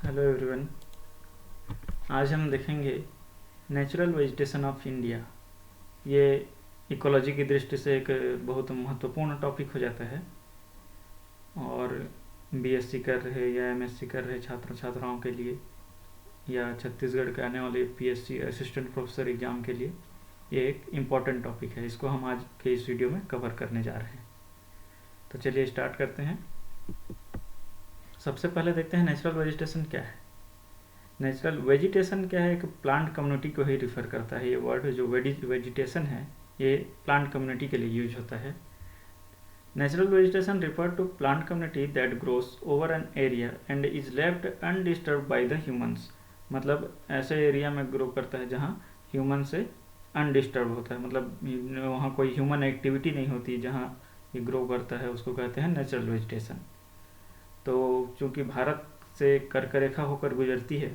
Hello everyone. आज हम देखेंगे नेचुरल वेजिटेशन ऑफ इंडिया। ये इकोलॉजी की दृष्टि से एक बहुत महत्वपूर्ण टॉपिक हो जाता है और बीएससी कर रहे या एमएससी कर रहे छात्र छात्राओं के लिए या छत्तीसगढ़ के आने वाले पीएससी असिस्टेंट प्रोफेसर एग्ज़ाम के लिए ये एक इम्पॉर्टेंट टॉपिक है। इसको हम आज के इस वीडियो में कवर करने जा रहे हैं। तो चलिए स्टार्ट करते हैं। सबसे पहले देखते हैं नेचुरल वेजिटेशन क्या है। नेचुरल वेजिटेशन क्या है? एक प्लांट कम्युनिटी को ही रिफ़र करता है। ये वर्ड जो वेजिटेशन है ये प्लांट कम्युनिटी के लिए यूज होता है। Natural vegetation refer to plant community that grows over an area and is left undisturbed by the humans. मतलब ऐसे एरिया में ग्रो करता है जहाँ ह्यूमन से अनडिस्टर्ब होता है, मतलब वहाँ कोई ह्यूमन एक्टिविटी नहीं होती जहाँ ये ग्रो करता है, उसको कहते हैं नेचुरल वेजिटेशन। तो चूँकि भारत से कर्क रेखा होकर गुजरती है,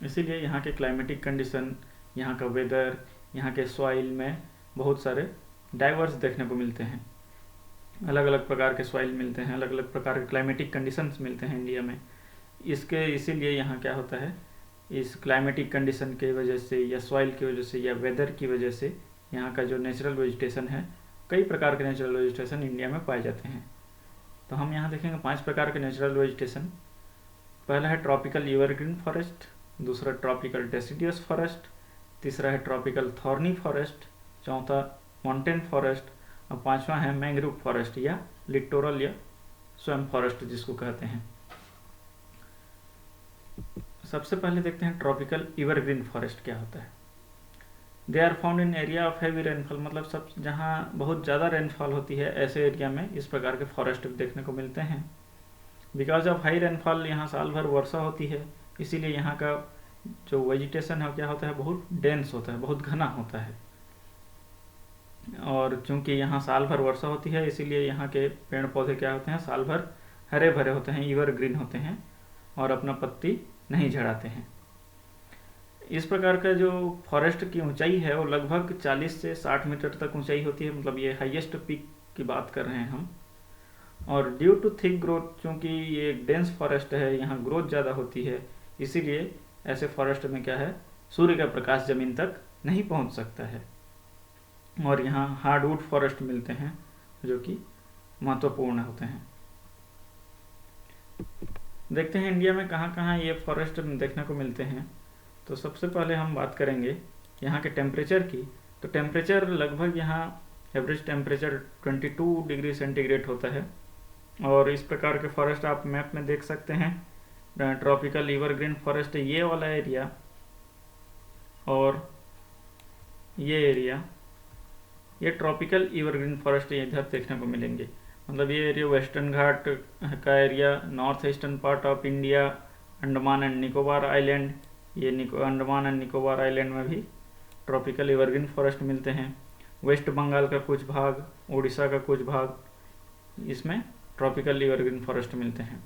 इसीलिए यहाँ के क्लाइमेटिक कंडीशन, यहाँ का वेदर, यहाँ के सॉइल में बहुत सारे डाइवर्स देखने को मिलते हैं। अलग अलग प्रकार के सॉइल मिलते हैं, अलग अलग प्रकार के क्लाइमेटिक कंडीशंस मिलते हैं इंडिया में। इसीलिए यहाँ क्या होता है, इस क्लाइमेटिक कंडीशन की वजह से या सॉइल की वजह से या वेदर की वजह से यहाँ का जो नेचुरल वेजिटेशन है, कई प्रकार के नेचुरल वेजिटेशन इंडिया में पाए जाते हैं। तो हम यहाँ देखेंगे 5 प्रकार के नेचुरल वेजिटेशन। पहला है ट्रॉपिकल एवरग्रीन फॉरेस्ट, दूसरा ट्रॉपिकल डेसिडियस फॉरेस्ट, तीसरा है ट्रॉपिकल थॉर्नी फॉरेस्ट, चौथा माउंटेन फॉरेस्ट और पांचवा है मैंग्रोव फॉरेस्ट या लिटोरल या स्वयं फॉरेस्ट जिसको कहते हैं। सबसे पहले देखते हैं ट्रॉपिकल एवरग्रीन फॉरेस्ट क्या होता है। They are found in area of heavy rainfall, मतलब सब जहाँ बहुत ज़्यादा रेनफॉल होती है ऐसे एरिया में इस प्रकार के फॉरेस्ट देखने को मिलते हैं। बिकॉज ऑफ हाई रेनफॉल यहाँ साल भर वर्षा होती है, इसीलिए यहाँ का जो वेजिटेशन है क्या होता है, बहुत डेंस होता है, बहुत घना होता है। और चूंकि यहाँ साल भर वर्षा होती है, इसीलिए यहाँ के पेड़ पौधे क्या होते हैं, साल भर हरे भरे होते हैं, एवरग्रीन होते हैं और अपना पत्ती नहीं झड़ाते हैं। इस प्रकार का जो फॉरेस्ट की ऊंचाई है वो लगभग 40 से 60 मीटर तक ऊंचाई होती है, मतलब ये हाईएस्ट पीक की बात कर रहे हैं हम। और ड्यू टू थिक ग्रोथ, चूँकि ये एक डेंस फॉरेस्ट है, यहाँ ग्रोथ ज़्यादा होती है, इसीलिए ऐसे फॉरेस्ट में क्या है, सूर्य का प्रकाश ज़मीन तक नहीं पहुँच सकता है। और यहाँ हार्डवुड फॉरेस्ट मिलते हैं जो कि महत्वपूर्ण होते हैं। देखते हैं इंडिया में कहाँ कहाँ ये फॉरेस्ट देखने को मिलते हैं। तो सबसे पहले हम बात करेंगे यहाँ के टेम्परेचर की। तो टेम्परेचर लगभग यहाँ एवरेज टेम्परेचर 22 डिग्री सेंटीग्रेड होता है। और इस प्रकार के फॉरेस्ट आप मैप में देख सकते हैं। ट्रॉपिकल एवरग्रीन फॉरेस्ट ये वाला एरिया और ये एरिया, ये ट्रॉपिकल एवरग्रीन फॉरेस्ट इधर देखने को मिलेंगे। मतलब ये एरिया वेस्टर्न घाट का area, north eastern part of India, Andaman and Nicobar island, ये अंडमान एंड निकोबार आइलैंड में भी ट्रॉपिकल एवरग्रीन फॉरेस्ट मिलते हैं। वेस्ट बंगाल का कुछ भाग, उड़ीसा का कुछ भाग, इसमें ट्रॉपिकल एवरग्रीन फॉरेस्ट मिलते हैं।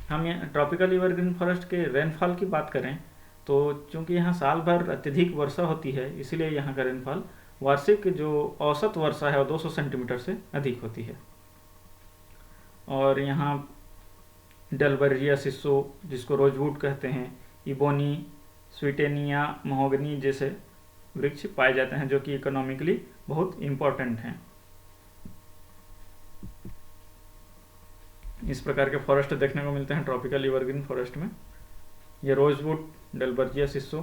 हम यहाँ ट्रॉपिकल एवरग्रीन फॉरेस्ट के रेनफॉल की बात करें तो चूँकि यहाँ साल भर अत्यधिक वर्षा होती है, इसीलिए यहाँ का रेनफॉल वार्षिक जो औसत वर्षा है वो 200 सेंटीमीटर से अधिक होती है। और यहाँ डेलबर्जिया सिसो, जिसको रोजवुड कहते हैं, इबोनी, स्वीटेनिया, महोगनी जैसे वृक्ष पाए जाते हैं जो कि इकोनॉमिकली बहुत इम्पोर्टेंट हैं। इस प्रकार के फॉरेस्ट देखने को मिलते हैं ट्रॉपिकल एवरग्रीन फॉरेस्ट में, ये रोजवुड, डेलबर्जिया सिसो।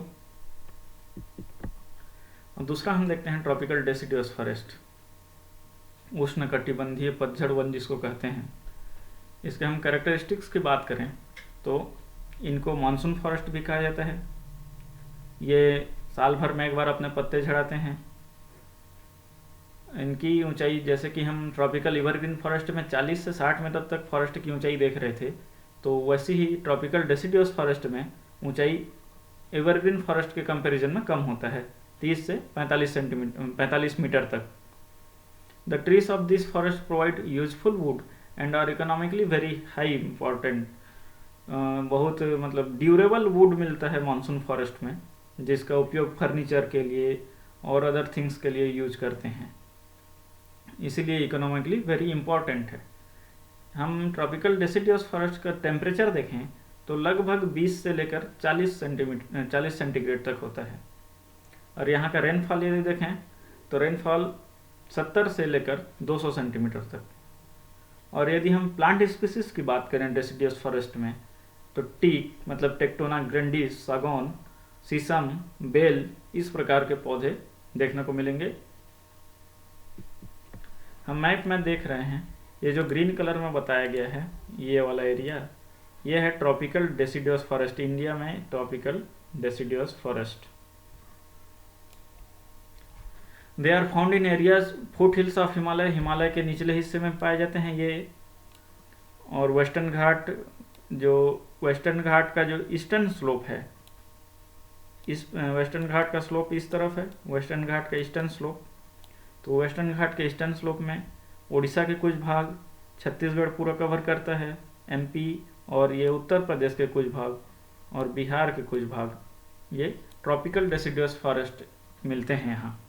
और दूसरा हम देखते हैं ट्रॉपिकल डेसिडियस फॉरेस्ट, उष्णकटिबंधीय पतझड़ वन जिसको कहते हैं। इसके हम कैरेक्टरिस्टिक्स की बात करें तो इनको मानसून फॉरेस्ट भी कहा जाता है। ये साल भर में एक बार अपने पत्ते झड़ाते हैं। इनकी ऊंचाई, जैसे कि हम ट्रॉपिकल एवरग्रीन फॉरेस्ट में 40 से 60 मीटर तक फॉरेस्ट की ऊंचाई देख रहे थे, तो वैसे ही ट्रॉपिकल डेसिडियस फॉरेस्ट में ऊंचाई एवरग्रीन फॉरेस्ट के कंपैरिजन में कम होता है, 30 से 45 मीटर तक। The trees of this forest provide useful wood and are economically very high important. बहुत मतलब ड्यूरेबल वुड मिलता है मानसून फॉरेस्ट में, जिसका उपयोग फर्नीचर के लिए और अदर थिंग्स के लिए यूज करते हैं, इसीलिए इकोनॉमिकली वेरी इम्पॉर्टेंट है। हम ट्रॉपिकल डेसिडियस फॉरेस्ट का टेम्परेचर देखें तो लगभग 20 से लेकर 40 सेंटीग्रेड तक होता है। और यहाँ का रेनफॉल यदि देखें तो रेनफॉल 70 से लेकर 200 सेंटीमीटर तक। और यदि हम प्लांट स्पीसीज की बात करें डेसिडियस फॉरेस्ट में, तो टीक मतलब टेक्टोना ग्रैंडिस, सागौन, शीशम, बेल, इस प्रकार के पौधे देखने को मिलेंगे। हम मैप में देख रहे हैं, ये जो ग्रीन कलर में बताया गया है ये वाला एरिया, ये है ट्रॉपिकल डेसिडियस फॉरेस्ट। इंडिया में tropical deciduous forest. They are found in areas foot hills of Himalaya, Himalaya के निचले हिस्से में पाए जाते हैं ये। और वेस्टर्न घाट का जो ईस्टर्न स्लोप है, इस वेस्टर्न घाट का स्लोप इस तरफ है, वेस्टर्न घाट का ईस्टर्न स्लोप। तो वेस्टर्न घाट के ईस्टर्न स्लोप में उड़ीसा के कुछ भाग, छत्तीसगढ़ पूरा कवर करता है, एमपी, और ये उत्तर प्रदेश के कुछ भाग और बिहार के कुछ भाग, ये ट्रॉपिकल डेसिडियस फॉरेस्ट मिलते हैं यहाँ।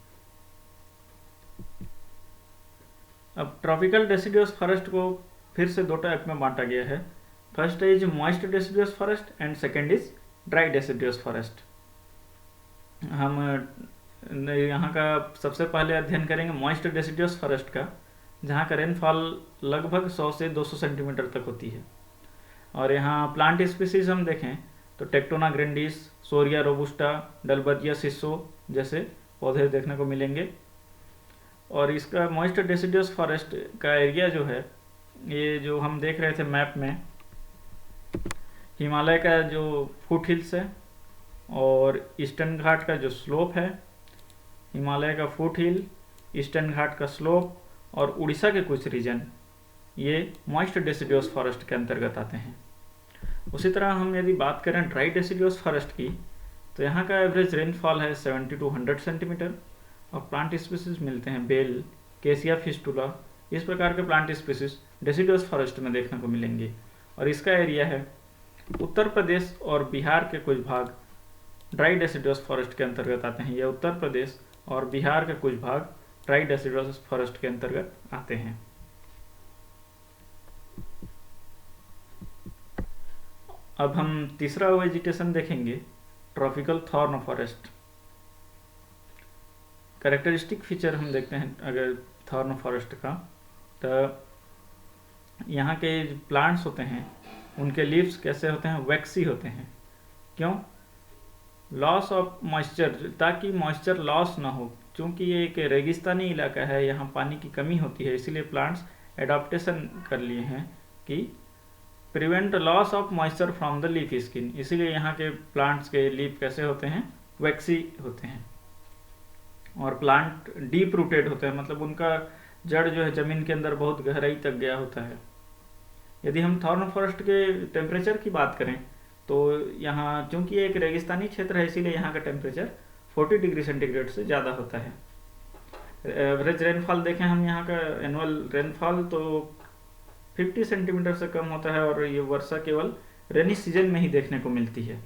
अब ट्रॉपिकल डेसिडियस फॉरेस्ट को फिर से दो टाइप में बांटा गया है। First is moist deciduous forest and second is dry deciduous forest. हम यहाँ का सबसे पहले अध्ययन करेंगे मॉइस्ट डेसिडियस फॉरेस्ट का, जहाँ का रेनफॉल लगभग 100 से 200 सेंटीमीटर तक होती है। और यहाँ प्लांट स्पीसीज हम देखें तो टेक्टोना ग्रैंडिस, सोरिया रोबुस्टा, डलबर्जिया सिसो जैसे पौधे देखने को मिलेंगे। और इसका मॉइस्ट डेसिडियस फॉरेस्ट का एरिया जो है, ये जो हम देख रहे थे मैप में, हिमालय का जो फुट हिल्स है और ईस्टर्न घाट का जो स्लोप है, हिमालय का फुट हिल, ईस्टर्न घाट का स्लोप और उड़ीसा के कुछ रीजन, ये मॉइस्ट डेसिडियस फॉरेस्ट के अंतर्गत आते हैं। उसी तरह हम यदि बात करें ड्राई डेसिडियस फॉरेस्ट की, तो यहाँ का एवरेज रेनफॉल है 70 to 100 सेंटीमीटर। और प्लांट स्पीसीज मिलते हैं बेल, केसिया फिस्टुला, इस प्रकार के प्लांट स्पीसीज डेसिडियस फॉरेस्ट में देखने को मिलेंगे। और इसका एरिया है उत्तर प्रदेश और बिहार के कुछ भाग ड्राई डेसिडियस फॉरेस्ट के अंतर्गत आते हैं। ये उत्तर प्रदेश और बिहार के कुछ भाग ड्राई डेसिडियस फॉरेस्ट के अंतर्गत आते हैं। अब हम तीसरा वेजिटेशन देखेंगे, tropical thorn forest. Characteristic feature हम देखते हैं अगर थॉर्न फॉरेस्ट का, तो यहाँ के प्लांट्स होते हैं उनके लीव्स कैसे होते हैं, वैक्सी होते हैं। क्यों? लॉस ऑफ मॉइस्चर, ताकि मॉइस्चर लॉस ना हो। चूँकि ये एक रेगिस्तानी इलाका है, यहाँ पानी की कमी होती है, इसीलिए प्लांट्स एडाप्टेशन कर लिए हैं कि prevent loss of moisture from the leaf skin. इसीलिए यहाँ के प्लांट्स के लीफ कैसे होते हैं, वैक्सी होते हैं। और प्लांट डीप रूटेड होते हैं, मतलब उनका जड़ जो है जमीन के अंदर बहुत गहराई तक गया होता है। यदि हम थॉर्न फॉरेस्ट के टेम्परेचर की बात करें तो यहाँ चूँकि एक रेगिस्तानी क्षेत्र है, इसीलिए यहाँ का टेम्परेचर 40 डिग्री सेंटीग्रेड से ज़्यादा होता है। एवरेज रेनफॉल देखें हम यहाँ का एनुअल रेनफॉल तो 50 सेंटीमीटर से कम होता है, और ये वर्षा केवल रेनी सीजन में ही देखने को मिलती है।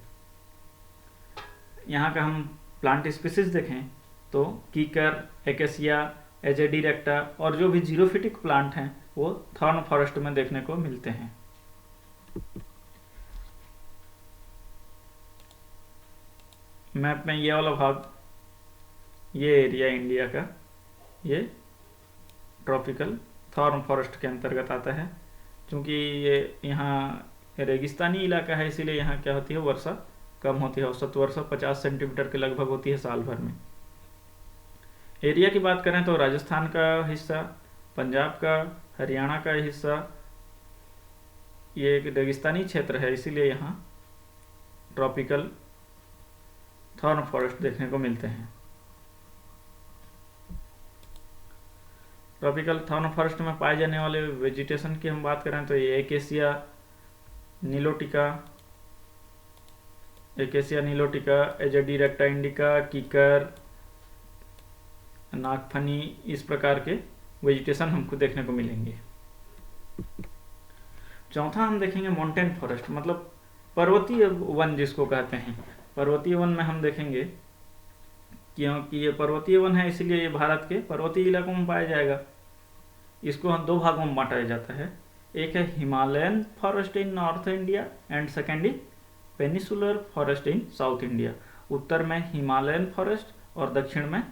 यहाँ का हम प्लांट स्पीसीज देखें तो कीकर, एकेसिया, एजेडी रेक्टा और जो भी जीरोफिटिक प्लांट हैं वो थॉर्न फॉरेस्ट में देखने को मिलते हैं। मैप में ये वाला भाग, ये एरिया इंडिया का, ये ट्रॉपिकल थॉर्न फॉरेस्ट के अंतर्गत आता है। क्योंकि ये यहाँ रेगिस्तानी इलाका है, इसीलिए यहाँ क्या होती है, वर्षा कम होती है। औसत वर्षा 50 सेंटीमीटर के लगभग होती है साल भर में। एरिया की बात करें तो राजस्थान का हिस्सा, पंजाब का, हरियाणा का हिस्सा, ये एक रेगिस्तानी क्षेत्र है, इसीलिए यहाँ ट्रॉपिकल थॉर्न फॉरेस्ट देखने को मिलते हैं। ट्रॉपिकल थॉर्न फॉरेस्ट में पाए जाने वाले वेजिटेशन की हम बात करें तो ये एकेसिया नीलोटिका, एजेडी रेक्टा इंडिका, कीकर, नागफनी, इस प्रकार के वेजिटेशन हमको देखने को मिलेंगे। चौथा हम देखेंगे माउंटेन फॉरेस्ट, मतलब पर्वतीय वन जिसको कहते हैं। पर्वतीय वन में हम देखेंगे, क्योंकि ये पर्वतीय वन है इसीलिए ये भारत के पर्वतीय इलाकों में पाया जाएगा। इसको हम दो भागों में बांटा जाता है। एक है Himalayan forest in North India and second is peninsular forest in South India. उत्तर में हिमालयन फॉरेस्ट और दक्षिण में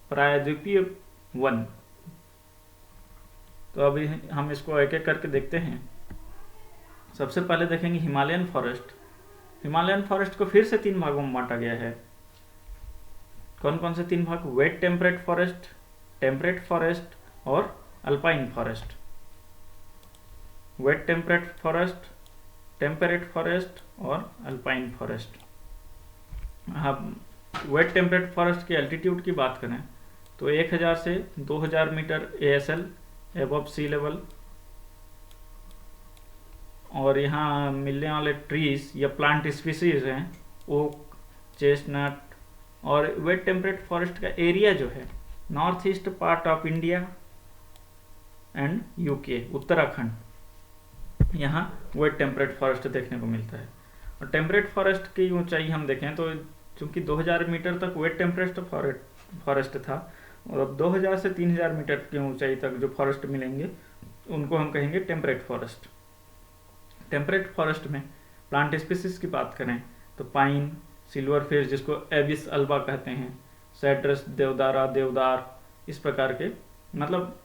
प्रायद्वीपीय वन। तो अभी हम इसको एक एक करके देखते हैं। सबसे पहले देखेंगे हिमालयन फॉरेस्ट। हिमालयन फॉरेस्ट को फिर से 3 भागों में बांटा गया है। कौन कौन से 3 भाग? वेट टेम्परेट फॉरेस्ट और alpine forest. Wet temperate forest और अल्पाइन फॉरेस्ट। हम वेट टेम्परेट फॉरेस्ट की एल्टीट्यूड की बात करें तो 1000 से 2000 metre ASL above sea level, और यहाँ मिलने वाले ट्रीज या प्लांट स्पीसीज हैं ओक, चेस्टनट। और वेट टेम्परेट फॉरेस्ट का एरिया जो है north east part of India and UK, Uttarakhand, यहाँ वेट टेम्परेट फॉरेस्ट देखने को मिलता है। और टेम्परेट फॉरेस्ट की ऊंचाई हम देखें तो चूंकि 2000 मीटर तक वेट टेम्परेट फॉरेस्ट था, और अब 2000 से 3000 मीटर की ऊंचाई तक जो फॉरेस्ट मिलेंगे उनको हम कहेंगे टेम्परेट फॉरेस्ट। टेम्परेट फॉरेस्ट में प्लांट स्पीसीज की बात करें तो पाइन, सिल्वरफिश जिसको एबिस अल्बा कहते हैं, सैड्रस, देवदार, इस प्रकार के मतलब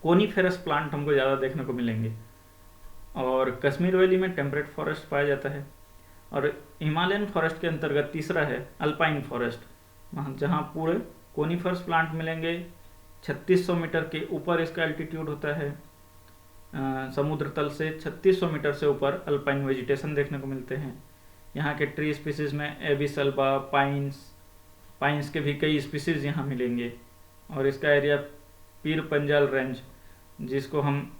कोनीफेरस प्लांट हमको ज़्यादा देखने को मिलेंगे। और कश्मीर वैली में टेम्परेट फॉरेस्ट पाया जाता है। और हिमालयन फॉरेस्ट के अंतर्गत तीसरा है अल्पाइन फॉरेस्ट, जहाँ पूरे कोनीफर्स प्लांट मिलेंगे। 3600 मीटर के ऊपर इसका एल्टीट्यूड होता है। समुद्र तल से 3600 मीटर से ऊपर अल्पाइन वेजिटेशन देखने को मिलते हैं। यहाँ के ट्री स्पीसीज में एबिस अल्बा, पाइन्स के भी कई स्पीसीज यहाँ मिलेंगे। और इसका एरिया पीर पंजाल रेंज, जिसको हम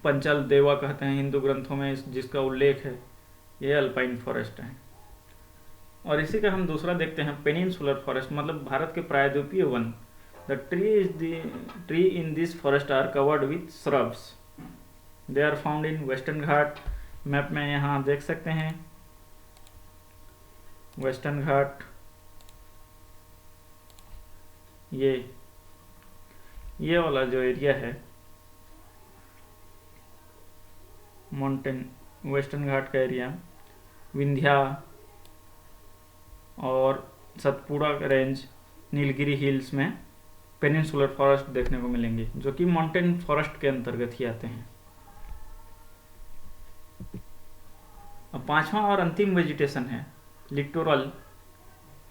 पंचाल देवा कहते हैं हिंदू ग्रंथों में, जिसका उल्लेख है, ये अल्पाइन फॉरेस्ट है। और इसी का हम दूसरा देखते हैं पेनिनसुलर फॉरेस्ट, मतलब भारत के प्रायद्वीपीय वन। The tree in this forest are covered with shrubs. They are found in western Ghat. Map में यहाँ देख सकते हैं वेस्टर्न घाट, ये वाला जो एरिया है माउंटेन वेस्टर्न घाट का एरिया, विंध्या और सतपुड़ा रेंज, नीलगिरी हिल्स में पेनिनसुलर फॉरेस्ट देखने को मिलेंगे, जो कि माउंटेन फॉरेस्ट के अंतर्गत ही आते हैं। अब पांचवा और अंतिम वेजिटेशन है लिटोरल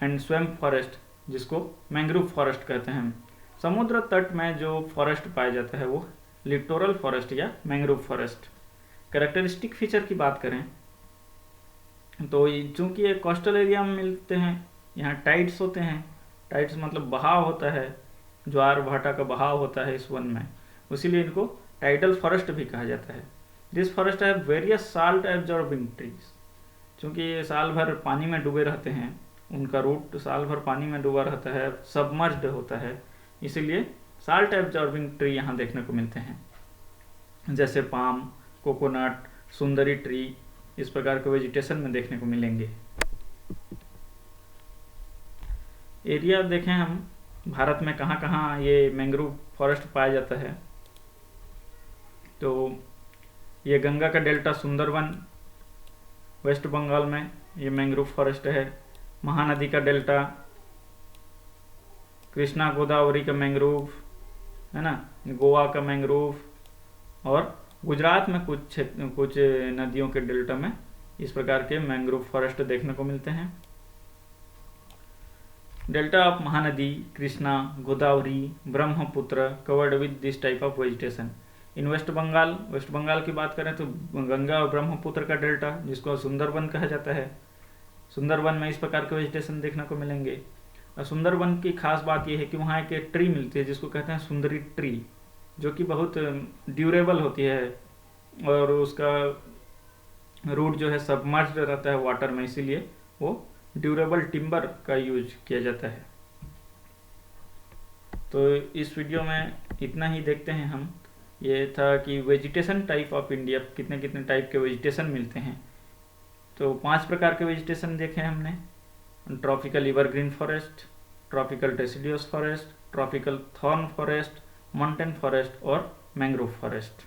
एंड स्वैम्प फॉरेस्ट, जिसको मैंग्रोव फॉरेस्ट कहते हैं। समुद्र तट में जो फॉरेस्ट पाया जाता है वो लिटोरल फॉरेस्ट या मैंग्रोव फॉरेस्ट। कैरेक्टरिस्टिक फीचर की बात करें तो चूंकि ये कोस्टल एरिया में मिलते हैं, यहाँ टाइड्स होते हैं। टाइड्स मतलब बहाव होता है, ज्वार भाटा का बहाव होता है इस वन में, इसीलिए इनको टाइडल फॉरेस्ट भी कहा जाता है। दिस फॉरेस्ट है वेरियस साल्ट एब्जॉर्बिंग ट्रीज। चूंकि ये साल भर पानी में डूबे रहते हैं, उनका रूट साल भर पानी में डूबा रहता है, सबमर्ज्ड होता है, इसीलिए साल्ट एब्जॉर्बिंग ट्री यहाँ देखने को मिलते हैं, जैसे पाम, कोकोनट, सुंदरी ट्री, इस प्रकार के वेजिटेशन में देखने को मिलेंगे। एरिया देखें हम भारत में कहाँ कहाँ ये मैंग्रोव फॉरेस्ट पाया जाता है, तो ये गंगा का डेल्टा सुंदरवन, वेस्ट बंगाल में ये मैंग्रोव फॉरेस्ट है। महानदी का डेल्टा, कृष्णा गोदावरी का मैंग्रोव है ना, गोवा का मैंग्रोव, और गुजरात में कुछ नदियों के डेल्टा में इस प्रकार के मैंग्रोव फॉरेस्ट देखने को मिलते हैं। Delta of Mahanadi, Krishna, Godavari, Brahmaputra covered with this type of vegetation. In west Bengal की बात करें तो गंगा और ब्रह्मपुत्र का डेल्टा, जिसको सुंदरवन कहा जाता है, सुंदरवन में इस प्रकार के वेजिटेशन देखने को मिलेंगे। और सुंदरवन की खास बात यह है कि वहाँ एक ट्री मिलती है जिसको कहते हैं सुंदरी ट्री, जो कि बहुत ड्यूरेबल होती है और उसका रूट जो है सबमर्ज्ड रहता है वाटर में, इसीलिए वो ड्यूरेबल टिम्बर का यूज किया जाता है। तो इस वीडियो में इतना ही देखते हैं हम। ये था कि वेजिटेशन टाइप ऑफ इंडिया, कितने कितने टाइप के वेजिटेशन मिलते हैं। तो 5 प्रकार के वेजिटेशन देखे हमने: tropical evergreen forest, tropical deciduous forest, tropical thorn forest, mountain forest और मैंग्रोव फॉरेस्ट।